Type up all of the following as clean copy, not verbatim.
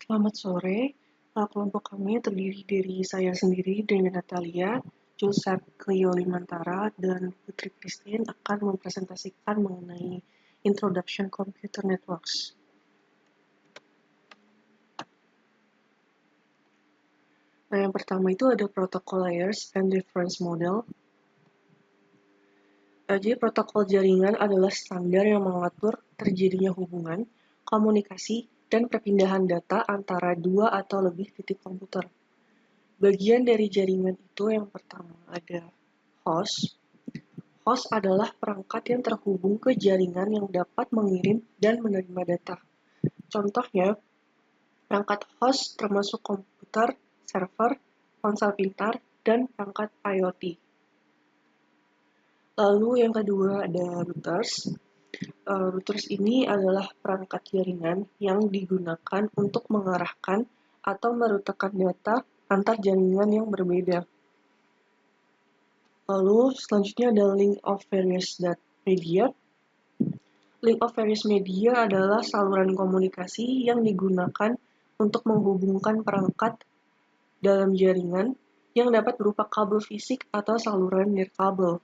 Selamat sore, kelompok kami terdiri dari saya sendiri dengan Natalia, Julsep Clio Limantara, dan Putri Christine akan mempresentasikan mengenai Introduction Computer Networks. Nah, yang pertama itu ada Protocol Layers and Difference Model. Jadi protokol jaringan adalah standar yang mengatur terjadinya hubungan, komunikasi, dan perpindahan data antara dua atau lebih titik komputer. Bagian dari jaringan itu yang pertama ada host. Host adalah perangkat yang terhubung ke jaringan yang dapat mengirim dan menerima data. Contohnya, perangkat host termasuk komputer, server, ponsel pintar, dan perangkat IoT. Lalu yang kedua ada routers. Routers ini adalah perangkat jaringan yang digunakan untuk mengarahkan atau merutekan data antar jaringan yang berbeda. Lalu selanjutnya ada link of various media. Link of various media adalah saluran komunikasi yang digunakan untuk menghubungkan perangkat dalam jaringan yang dapat berupa kabel fisik atau saluran nirkabel.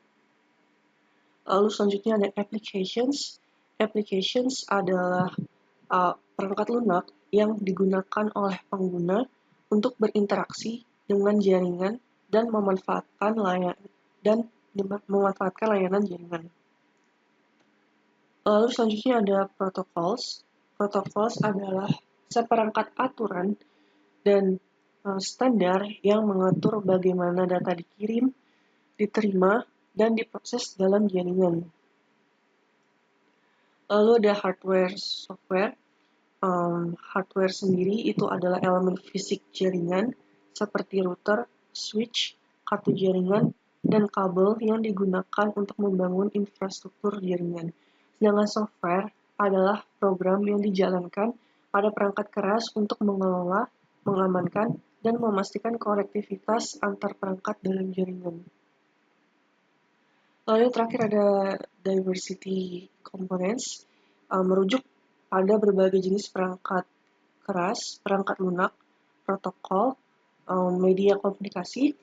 Lalu selanjutnya ada applications. Applications adalah perangkat lunak yang digunakan oleh pengguna untuk berinteraksi dengan jaringan dan memanfaatkan layanan jaringan. Lalu selanjutnya ada protocols. Protocols adalah seperangkat aturan dan standar yang mengatur bagaimana data dikirim, diterima, dan diproses dalam jaringan. Lalu ada hardware, software. Hardware sendiri itu adalah elemen fisik jaringan seperti router, switch, kartu jaringan, dan kabel yang digunakan untuk membangun infrastruktur jaringan. Sedangkan software adalah program yang dijalankan pada perangkat keras untuk mengelola, mengamankan, dan memastikan konektivitas antar perangkat dalam jaringan. Lalu yang terakhir ada diversity components, merujuk pada berbagai jenis perangkat keras, perangkat lunak, protokol, media komunikasi,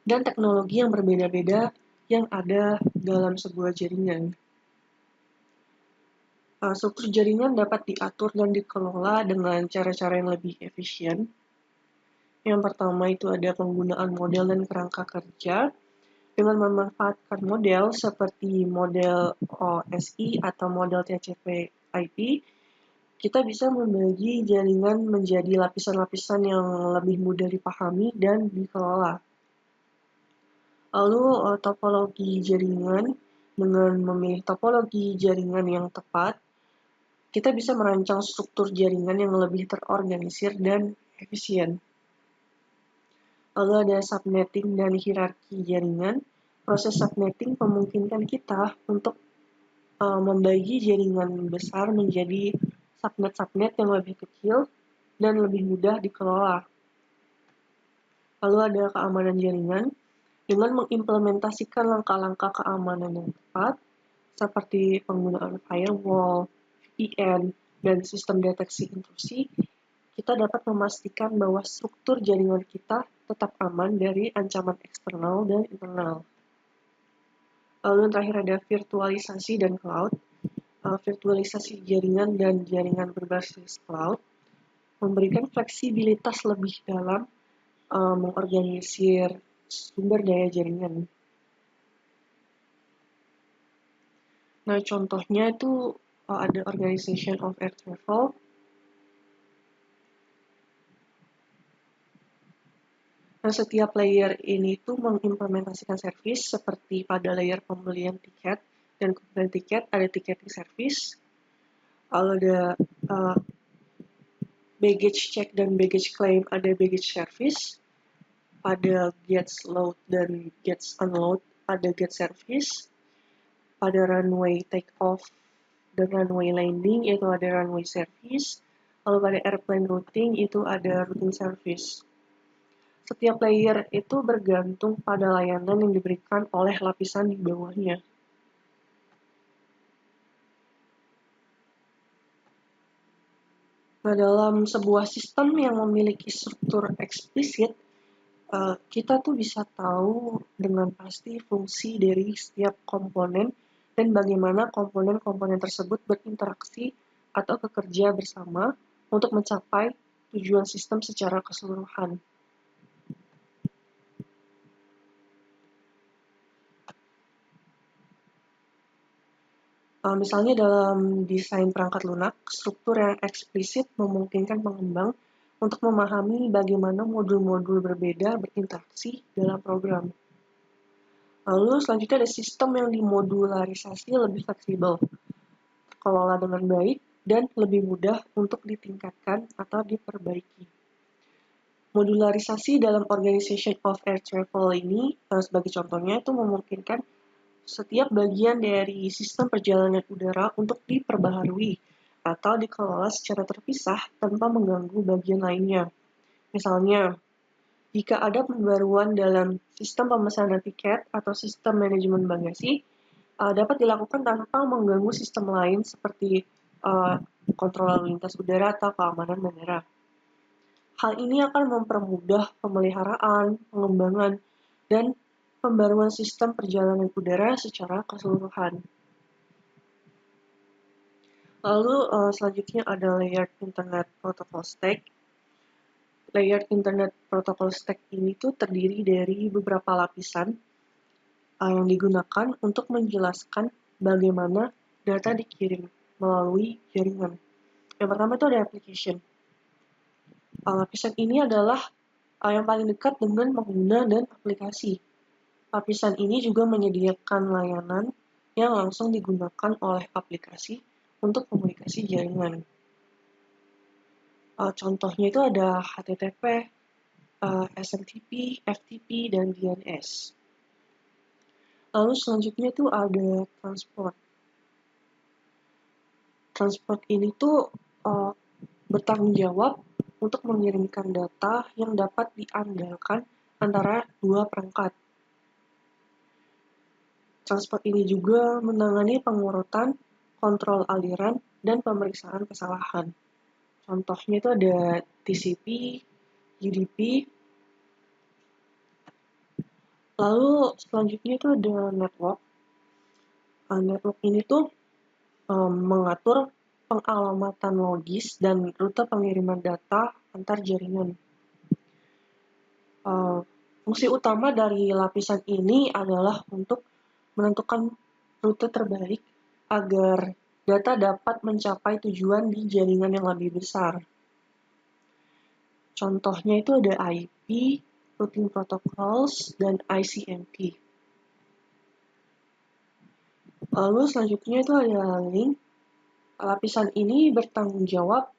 dan teknologi yang berbeda-beda yang ada dalam sebuah jaringan. Struktur jaringan dapat diatur dan dikelola dengan cara-cara yang lebih efisien. Yang pertama itu ada penggunaan model dan kerangka kerja dengan memanfaatkan model seperti model OSI atau model TCP/IP. Kita bisa membagi jaringan menjadi lapisan-lapisan yang lebih mudah dipahami dan dikelola. Lalu topologi jaringan, dengan memilih topologi jaringan yang tepat, kita bisa merancang struktur jaringan yang lebih terorganisir dan efisien. Lalu ada subnetting dan hierarki jaringan. Proses subnetting memungkinkan kita untuk membagi jaringan besar menjadi subnet yang lebih kecil dan lebih mudah dikelola. Lalu ada keamanan jaringan. Dengan mengimplementasikan langkah-langkah keamanan yang tepat, seperti penggunaan firewall, VPN, dan sistem deteksi intrusi, kita dapat memastikan bahwa struktur jaringan kita tetap aman dari ancaman eksternal dan internal. Lalu yang terakhir ada virtualisasi dan cloud. Virtualisasi jaringan dan jaringan berbasis cloud memberikan fleksibilitas lebih dalam mengorganisir sumber daya jaringan. Nah, contohnya itu ada Organization of Air Travel. Nah, setiap layer ini tuh mengimplementasikan service seperti pada layer pembelian tiket dan pembelian tiket ada ticketing service. Lalu ada baggage check dan baggage claim ada baggage service. Pada gates load dan gates unload ada gate service. Pada runway take off dan runway landing itu ada runway service. Lalu pada airplane routing itu ada routing service. Setiap layer itu bergantung pada layanan yang diberikan oleh lapisan di bawahnya. Nah, dalam sebuah sistem yang memiliki struktur eksplisit, kita tuh bisa tahu dengan pasti fungsi dari setiap komponen dan bagaimana komponen-komponen tersebut berinteraksi atau bekerja bersama untuk mencapai tujuan sistem secara keseluruhan. Misalnya dalam desain perangkat lunak, struktur yang eksplisit memungkinkan pengembang untuk memahami bagaimana modul-modul berbeda berinteraksi dalam program. Lalu selanjutnya ada sistem yang dimodularisasi lebih fleksibel, terkelola dengan baik, dan lebih mudah untuk ditingkatkan atau diperbaiki. Modularisasi dalam Organization of Air Travel ini, sebagai contohnya, itu memungkinkan setiap bagian dari sistem perjalanan udara untuk diperbaharui atau dikelola secara terpisah tanpa mengganggu bagian lainnya. Misalnya, jika ada pembaruan dalam sistem pemesanan tiket atau sistem manajemen bagasi, dapat dilakukan tanpa mengganggu sistem lain seperti kontrol lalu lintas udara atau keamanan bandara. Hal ini akan mempermudah pemeliharaan, pengembangan, dan pembaruan sistem perjalanan udara secara keseluruhan. Lalu selanjutnya ada Layered Internet Protocol Stack. Layered Internet Protocol Stack ini tuh terdiri dari beberapa lapisan yang digunakan untuk menjelaskan bagaimana data dikirim melalui jaringan. Yang pertama itu ada application. Lapisan ini adalah yang paling dekat dengan pengguna dan aplikasi. Lapisan ini juga menyediakan layanan yang langsung digunakan oleh aplikasi untuk komunikasi jaringan. Contohnya itu ada HTTP, SMTP, FTP, dan DNS. Lalu selanjutnya itu ada transport. Transport ini tuh bertanggung jawab untuk mengirimkan data yang dapat diandalkan antara dua perangkat. Transport ini juga menangani pengurutan, kontrol aliran, dan pemeriksaan kesalahan. Contohnya itu ada TCP, UDP. Lalu selanjutnya itu ada network. Network ini tuh mengatur pengalamatan logis dan rute pengiriman data antar jaringan. Fungsi utama dari lapisan ini adalah untuk menentukan rute terbaik agar data dapat mencapai tujuan di jaringan yang lebih besar. Contohnya itu ada IP, Routing Protocols, dan ICMP. Lalu selanjutnya itu ada link. Lapisan ini bertanggung jawab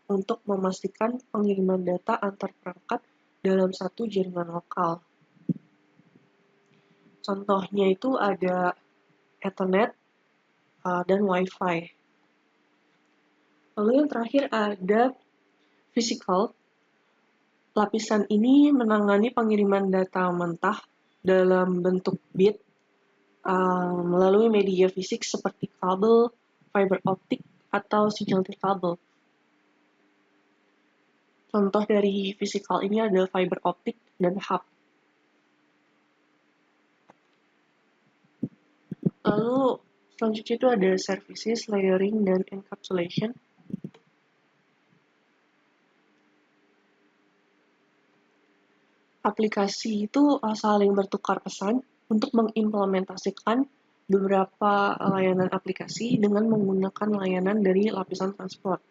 untuk memastikan pengiriman data antar perangkat dalam satu jaringan lokal. Contohnya itu ada Ethernet dan Wi-Fi. Lalu yang terakhir ada physical. Lapisan ini menangani pengiriman data mentah dalam bentuk bit melalui media fisik seperti kabel, fiber optik, atau sinyal kabel. Contoh dari physical ini ada fiber optik dan hub. Lalu selanjutnya itu ada services, layering, dan encapsulation. Aplikasi itu saling bertukar pesan untuk mengimplementasikan beberapa layanan aplikasi dengan menggunakan layanan dari lapisan transport.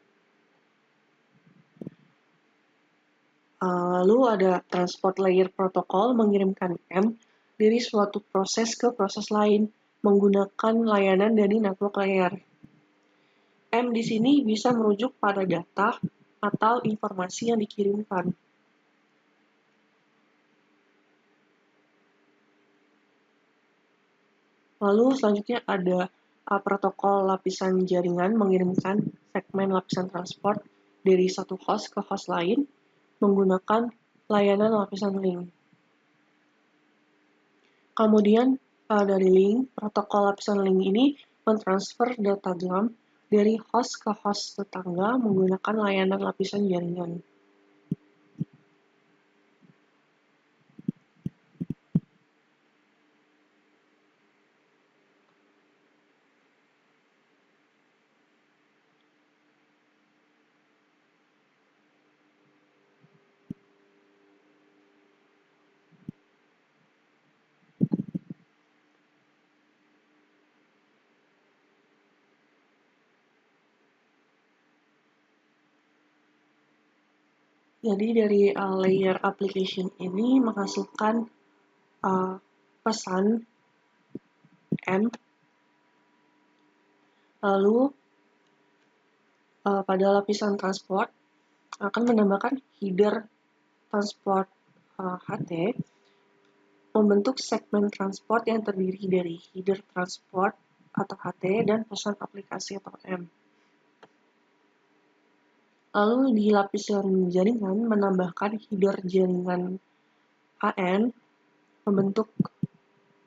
Lalu ada transport layer protocol mengirimkan M dari suatu proses ke proses lain menggunakan layanan dari network layer. M di sini bisa merujuk pada data atau informasi yang dikirimkan. Lalu selanjutnya ada protokol lapisan jaringan mengirimkan segmen lapisan transport dari satu host ke host lain menggunakan layanan lapisan link. Kemudian dari link, protokol lapisan link ini mentransfer datagram dari host ke host tetangga menggunakan layanan lapisan jaringan. Jadi dari layer application ini menghasilkan pesan AMP, lalu pada lapisan transport akan menambahkan header transport HT, membentuk segmen transport yang terdiri dari header transport atau HT dan pesan aplikasi atau M. Lalu di lapisan jaringan menambahkan header jaringan AN, membentuk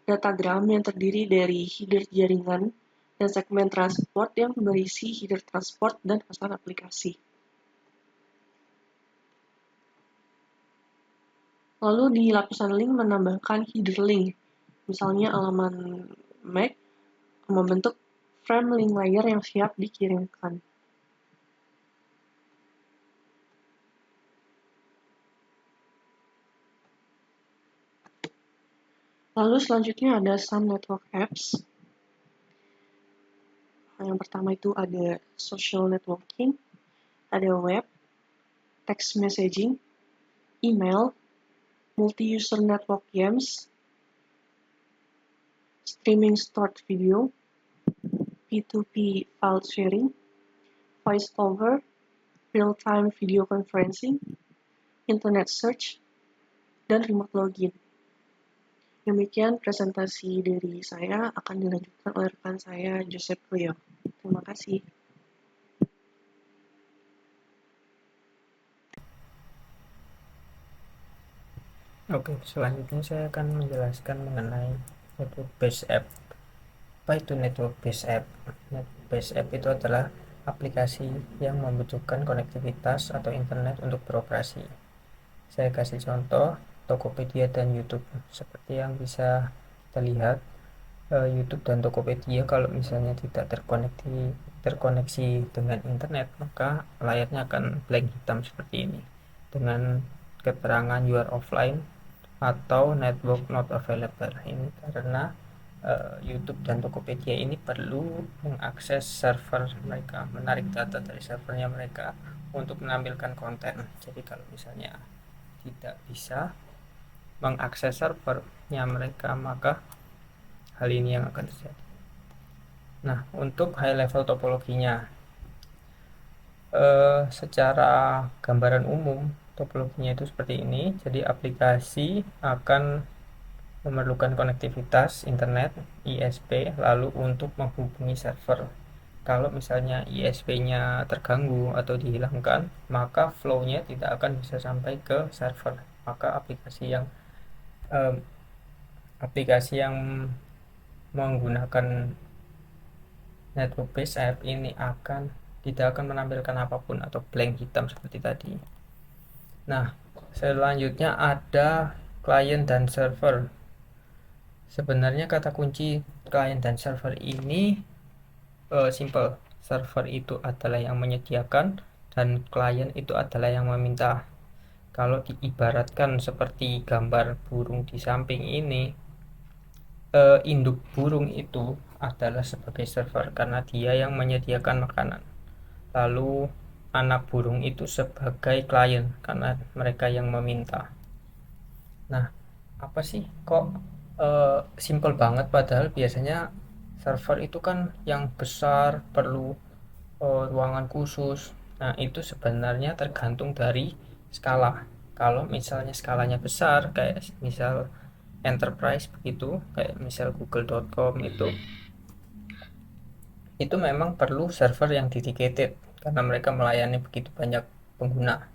datagram yang terdiri dari header jaringan dan segmen transport yang berisi header transport dan pesan aplikasi. Lalu di lapisan link menambahkan header link, misalnya alamat MAC, membentuk frame link layer yang siap dikirimkan. Lalu selanjutnya ada some network apps. Yang pertama itu ada social networking, ada web, text messaging, email, multi-user network games, streaming stored video, P2P file sharing, voice over, real-time video conferencing, internet search, dan remote login. Demikian presentasi dari saya, akan dilanjutkan oleh rekan saya, Joseph Cleo. Terima kasih. Oke, selanjutnya saya akan menjelaskan mengenai network based app. Apa itu network based app? Network based app itu adalah aplikasi yang membutuhkan konektivitas atau internet untuk beroperasi. Saya kasih contoh Tokopedia dan YouTube. Seperti yang bisa kita lihat, YouTube dan Tokopedia kalau misalnya tidak terkoneksi dengan internet, maka layarnya akan blank hitam seperti ini dengan keterangan you are offline atau network not available. Ini karena YouTube dan Tokopedia ini perlu mengakses server mereka, menarik data dari servernya mereka untuk menampilkan konten. Jadi kalau misalnya tidak bisa mengakses servernya mereka, maka hal ini yang akan terjadi. Nah, untuk high level topologinya, secara gambaran umum topologinya itu seperti ini. Jadi aplikasi akan memerlukan konektivitas internet ISP lalu untuk menghubungi server. Kalau misalnya ISP-nya terganggu atau dihilangkan, maka flow-nya tidak akan bisa sampai ke server. Maka aplikasi yang menggunakan network based app ini tidak akan menampilkan apapun atau blank hitam seperti tadi. Nah, selanjutnya ada client dan server. Sebenarnya kata kunci client dan server ini simple. Server itu adalah yang menyediakan dan klien itu adalah yang meminta. Kalau diibaratkan seperti gambar burung di samping ini, induk burung itu adalah sebagai server karena dia yang menyediakan makanan. Lalu anak burung itu sebagai klien karena mereka yang meminta. Nah, apa sih kok simple banget, padahal biasanya server itu kan yang besar, perlu ruangan khusus. Nah, itu sebenarnya tergantung dari skala. Kalau misalnya skalanya besar kayak misal enterprise begitu, kayak misal google.com itu memang perlu server yang dedicated karena mereka melayani begitu banyak pengguna.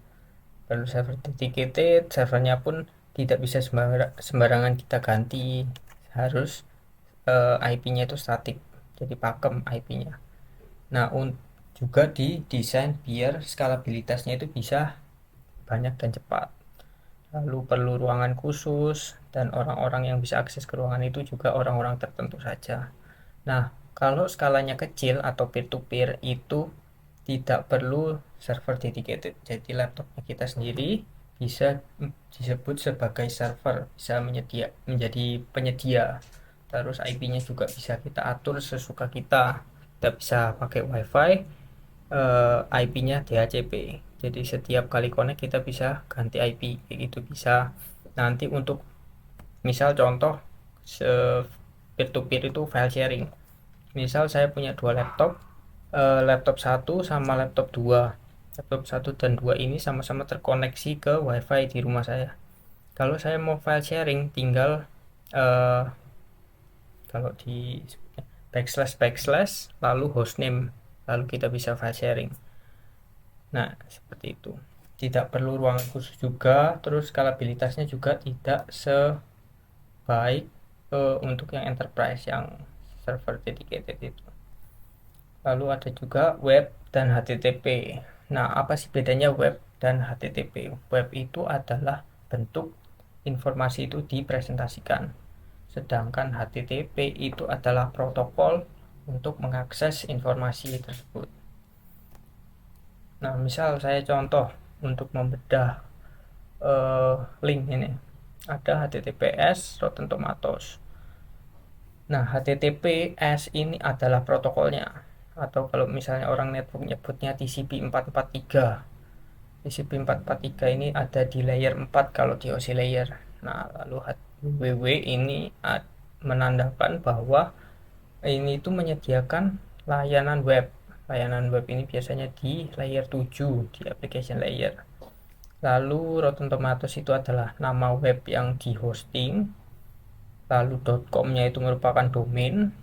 Perlu server dedicated, servernya pun tidak bisa sembarangan kita ganti, harus IP-nya itu statik, jadi pakem IP-nya. Nah, juga didesain biar skalabilitasnya itu bisa banyak dan cepat. Lalu perlu ruangan khusus, dan orang-orang yang bisa akses ke ruangan itu juga orang-orang tertentu saja. Nah, kalau skalanya kecil atau peer-to-peer itu tidak perlu server dedicated. Jadi laptopnya kita sendiri bisa disebut sebagai server, bisa menjadi penyedia. Terus IP-nya juga bisa kita atur sesuka kita. Kita bisa pakai WiFi, IP-nya DHCP. Jadi setiap kali connect kita bisa ganti IP, itu bisa. Nanti untuk misal contoh peer to peer itu file sharing. Misal saya punya dua laptop, laptop 1 sama laptop 2. Laptop 1 dan 2 ini sama-sama terkoneksi ke WiFi di rumah saya. Kalau saya mau file sharing, tinggal eh, kalau di backslash backslash lalu hostname, lalu kita bisa file sharing. Nah, seperti itu. Tidak perlu ruangan khusus juga, terus skalabilitasnya juga tidak sebaik untuk yang enterprise, yang server dedicated itu. Lalu ada juga web dan HTTP. Nah, apa sih bedanya web dan HTTP? Web itu adalah bentuk informasi itu dipresentasikan, sedangkan HTTP itu adalah protokol untuk mengakses informasi tersebut. Nah, misal saya contoh untuk membedah link ini. Ada HTTPS Rotten Tomatoes. Nah, HTTPS ini adalah protokolnya. Atau kalau misalnya orang network nyebutnya TCP 443. TCP 443 ini ada di layer 4 kalau di OSI layer. Nah, lalu WW ini menandakan bahwa ini itu menyediakan layanan web. Layanan web ini biasanya di layer 7, di application layer. Lalu Rotten Tomatoes itu adalah nama web yang di hosting. Lalu .com-nya itu merupakan domain.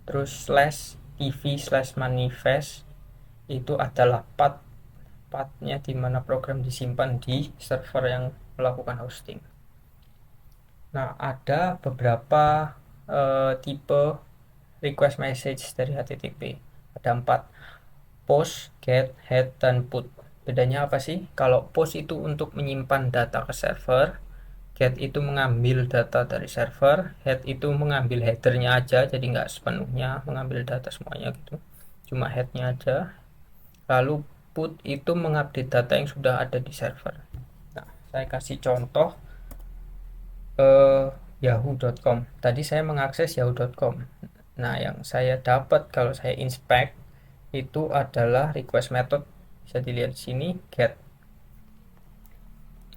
Terus slash tv slash manifest itu adalah pathnya di mana program disimpan di server yang melakukan hosting. Nah, ada beberapa tipe request message dari HTTP. Ada 4: post, get, head, dan put. Bedanya apa sih? Kalau post itu untuk menyimpan data ke server, get itu mengambil data dari server, head itu mengambil headernya aja, jadi nggak sepenuhnya mengambil data semuanya gitu, cuma headnya aja. Lalu put itu mengupdate data yang sudah ada di server. Nah, saya kasih contoh yahoo.com. Tadi saya mengakses yahoo.com. Nah, yang saya dapat kalau saya inspect itu adalah request method. Bisa dilihat di sini, get.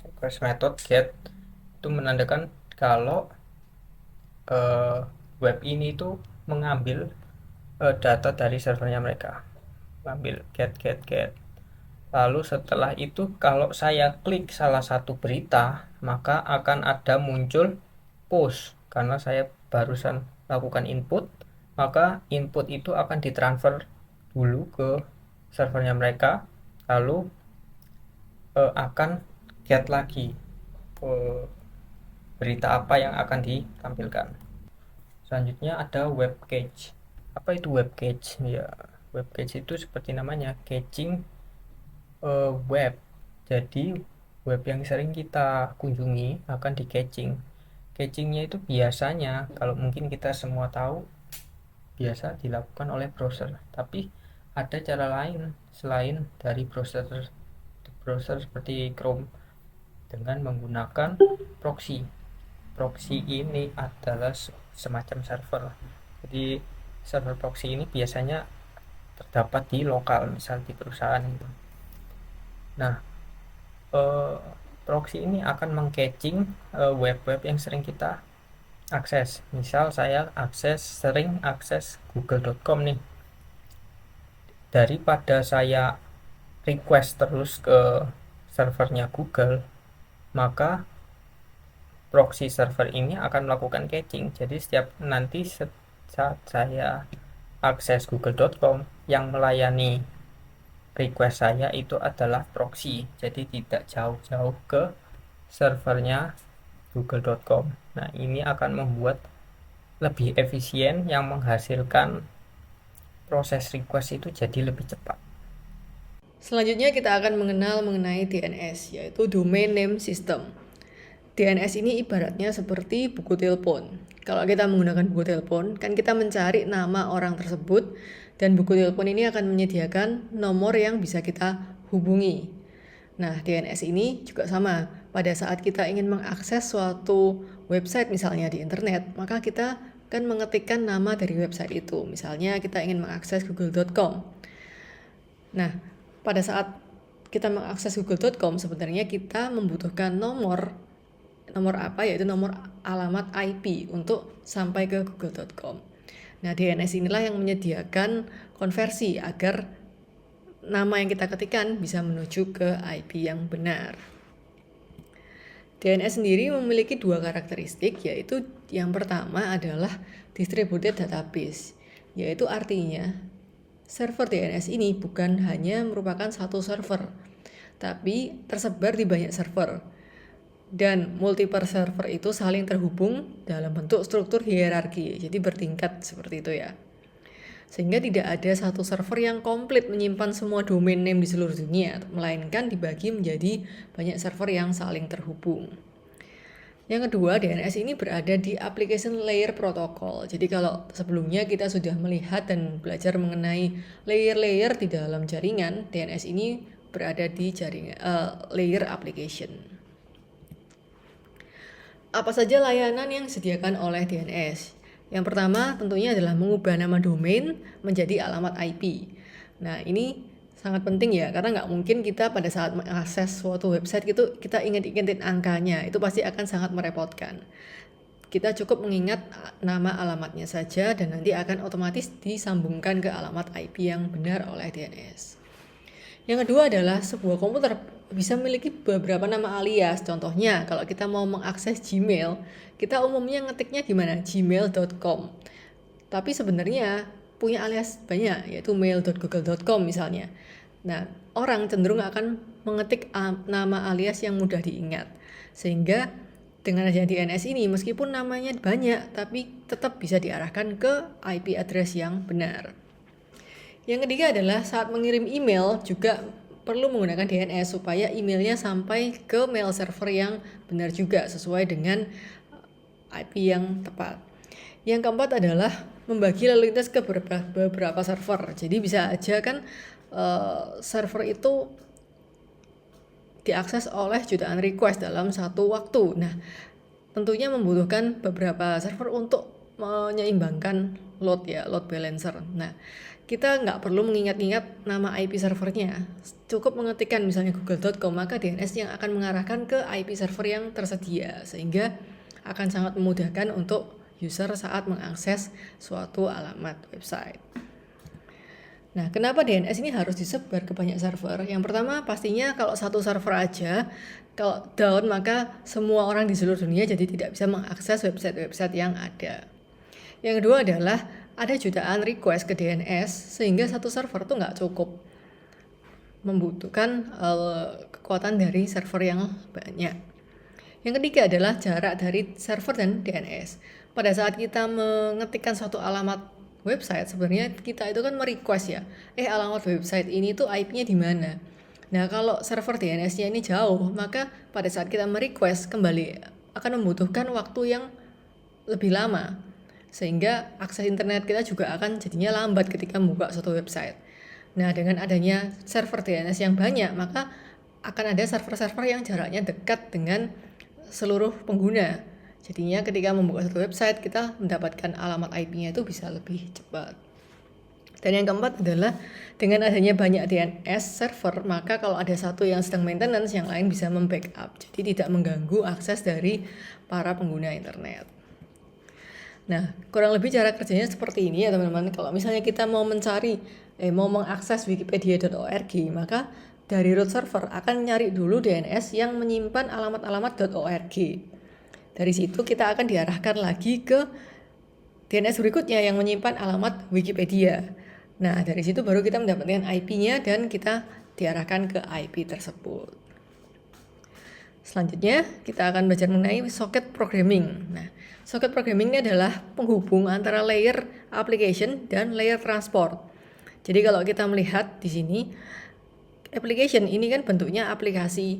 Request method get itu menandakan kalau web ini itu mengambil data dari servernya mereka. Mengambil get. Lalu setelah itu kalau saya klik salah satu berita, maka akan ada muncul post. Karena saya barusan lakukan input, maka input itu akan ditransfer dulu ke servernya mereka, lalu akan get lagi berita apa yang akan ditampilkan. Selanjutnya ada web cache. Apa itu web cache? Ya, web cache itu seperti namanya, caching web. Jadi web yang sering kita kunjungi akan di caching. Cachingnya itu biasanya, kalau mungkin kita semua tahu, biasa dilakukan oleh browser. Tapi ada cara lain selain dari browser seperti Chrome, dengan menggunakan proxy. Proxy ini adalah semacam server. Jadi server proxy ini biasanya terdapat di lokal, misal di perusahaan gitu. Nah, proxy ini akan mengcaching web-web yang sering kita akses. Misal saya sering akses google.com nih. Daripada saya request terus ke servernya Google, maka proxy server ini akan melakukan caching. Jadi setiap nanti saat saya akses google.com, yang melayani request saya itu adalah proxy. Jadi tidak jauh-jauh ke servernya google.com. Nah, ini akan membuat lebih efisien, yang menghasilkan proses request itu jadi lebih cepat. Selanjutnya kita akan mengenai DNS, yaitu Domain Name System. DNS ini ibaratnya seperti buku telepon. Kalau kita menggunakan buku telepon, kan kita mencari nama orang tersebut, dan buku telepon ini akan menyediakan nomor yang bisa kita hubungi. Nah, DNS ini juga sama. Pada saat kita ingin mengakses suatu website misalnya di internet, maka kita akan mengetikkan nama dari website itu. Misalnya kita ingin mengakses google.com. Nah, pada saat kita mengakses google.com, sebenarnya kita membutuhkan nomor apa, yaitu nomor alamat IP untuk sampai ke google.com. Nah, DNS inilah yang menyediakan konversi agar nama yang kita ketikkan bisa menuju ke IP yang benar. DNS sendiri memiliki dua karakteristik, yaitu yang pertama adalah distributed database, yaitu artinya server DNS ini bukan hanya merupakan satu server, tapi tersebar di banyak server. Dan multiple server itu saling terhubung dalam bentuk struktur hierarki, jadi bertingkat seperti itu ya. Sehingga tidak ada satu server yang komplit menyimpan semua domain name di seluruh dunia, melainkan dibagi menjadi banyak server yang saling terhubung. Yang kedua, DNS ini berada di application layer protocol. Jadi kalau sebelumnya kita sudah melihat dan belajar mengenai layer-layer di dalam jaringan, DNS ini berada di layer application. Apa saja layanan yang disediakan oleh DNS? Yang pertama tentunya adalah mengubah nama domain menjadi alamat IP. Nah, ini sangat penting ya, karena nggak mungkin kita pada saat mengakses suatu website gitu kita ingat-ingatin angkanya, itu pasti akan sangat merepotkan. Kita cukup mengingat nama alamatnya saja dan nanti akan otomatis disambungkan ke alamat IP yang benar oleh DNS. Yang kedua adalah sebuah komputer bisa memiliki beberapa nama alias. Contohnya kalau kita mau mengakses Gmail, kita umumnya ngetiknya gimana? gmail.com. Tapi sebenarnya punya alias banyak, yaitu mail.google.com misalnya. Nah, orang cenderung akan mengetik nama alias yang mudah diingat. Sehingga dengan adanya DNS ini, meskipun namanya banyak, tapi tetap bisa diarahkan ke IP address yang benar. Yang ketiga adalah saat mengirim email juga perlu menggunakan DNS supaya emailnya sampai ke mail server yang benar juga sesuai dengan IP yang tepat. Yang keempat adalah membagi lalu lintas ke beberapa server. Jadi bisa aja kan server itu diakses oleh jutaan request dalam satu waktu. Nah, tentunya membutuhkan beberapa server untuk menyeimbangkan load balancer. Nah, kita nggak perlu mengingat-ingat nama IP servernya. Cukup mengetikkan misalnya google.com, maka DNS yang akan mengarahkan ke IP server yang tersedia, sehingga akan sangat memudahkan untuk user saat mengakses suatu alamat website. Nah, kenapa DNS ini harus disebar ke banyak server? Yang pertama, pastinya kalau satu server aja, kalau down maka semua orang di seluruh dunia jadi tidak bisa mengakses website-website yang ada. Yang kedua adalah ada jutaan request ke DNS sehingga satu server tuh nggak cukup, membutuhkan kekuatan dari server yang banyak. Yang ketiga adalah jarak dari server dan DNS. Pada saat kita mengetikkan suatu alamat website, sebenarnya kita itu kan merequest ya, alamat website ini tuh IP-nya di mana. Nah, kalau server DNS-nya ini jauh, maka pada saat kita merequest kembali akan membutuhkan waktu yang lebih lama, sehingga akses internet kita juga akan jadinya lambat ketika membuka suatu website. Nah, dengan adanya server DNS yang banyak, maka akan ada server-server yang jaraknya dekat dengan seluruh pengguna. Jadinya ketika membuka satu website, kita mendapatkan alamat IP-nya itu bisa lebih cepat. Dan yang keempat adalah dengan adanya banyak DNS server, maka kalau ada satu yang sedang maintenance, yang lain bisa membackup. Jadi tidak mengganggu akses dari para pengguna internet. Nah, kurang lebih cara kerjanya seperti ini ya teman-teman. Kalau misalnya kita mau mau mengakses wikipedia.org, maka dari root server akan nyari dulu DNS yang menyimpan alamat-alamat.org. Dari situ kita akan diarahkan lagi ke DNS berikutnya yang menyimpan alamat Wikipedia. Nah, dari situ baru kita mendapatkan IP-nya dan kita diarahkan ke IP tersebut. Selanjutnya, kita akan belajar mengenai socket programming. Nah, socket programming ini adalah penghubung antara layer application dan layer transport. Jadi kalau kita melihat di sini, application ini kan bentuknya aplikasi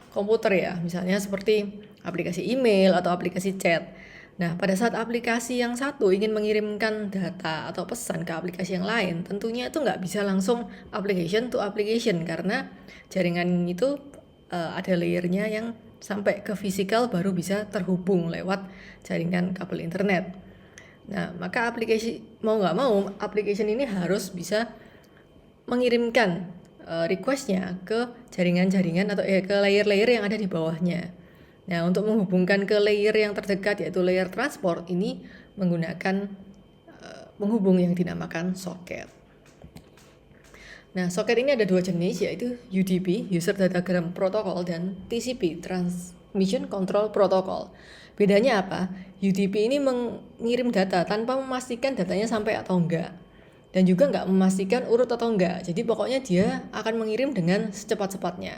komputer ya, misalnya seperti aplikasi email atau aplikasi chat. Nah, pada saat aplikasi yang satu ingin mengirimkan data atau pesan ke aplikasi yang lain, tentunya itu nggak bisa langsung application to application, karena jaringan itu ada layernya yang sampai ke fisikal baru bisa terhubung lewat jaringan kabel internet. Nah, maka aplikasi mau nggak mau, application ini harus bisa mengirimkan requestnya ke jaringan-jaringan atau ke layer-layer yang ada di bawahnya. Nah, untuk menghubungkan ke layer yang terdekat yaitu layer transport ini menggunakan penghubung yang dinamakan soket. Nah, soket ini ada dua jenis, yaitu UDP, User Datagram Protocol, dan TCP, Transmission Control Protocol. Bedanya apa? UDP ini mengirim data tanpa memastikan datanya sampai atau enggak, dan juga nggak memastikan urut atau enggak. Jadi pokoknya dia akan mengirim dengan secepat-cepatnya.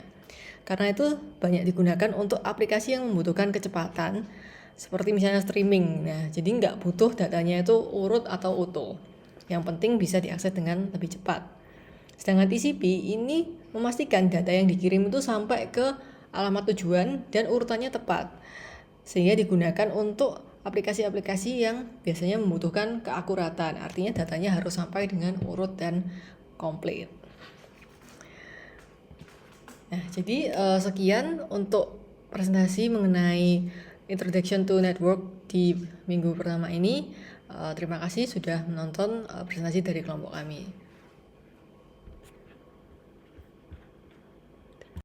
Karena itu banyak digunakan untuk aplikasi yang membutuhkan kecepatan, seperti misalnya streaming. Nah, jadi nggak butuh datanya itu urut atau utuh. Yang penting bisa diakses dengan lebih cepat. Sedangkan TCP ini memastikan data yang dikirim itu sampai ke alamat tujuan dan urutannya tepat, sehingga digunakan untuk aplikasi-aplikasi yang biasanya membutuhkan keakuratan. Artinya datanya harus sampai dengan urut dan komplit. Nah, jadi sekian untuk presentasi mengenai Introduction to Network di minggu pertama ini. Terima kasih sudah menonton presentasi dari kelompok kami.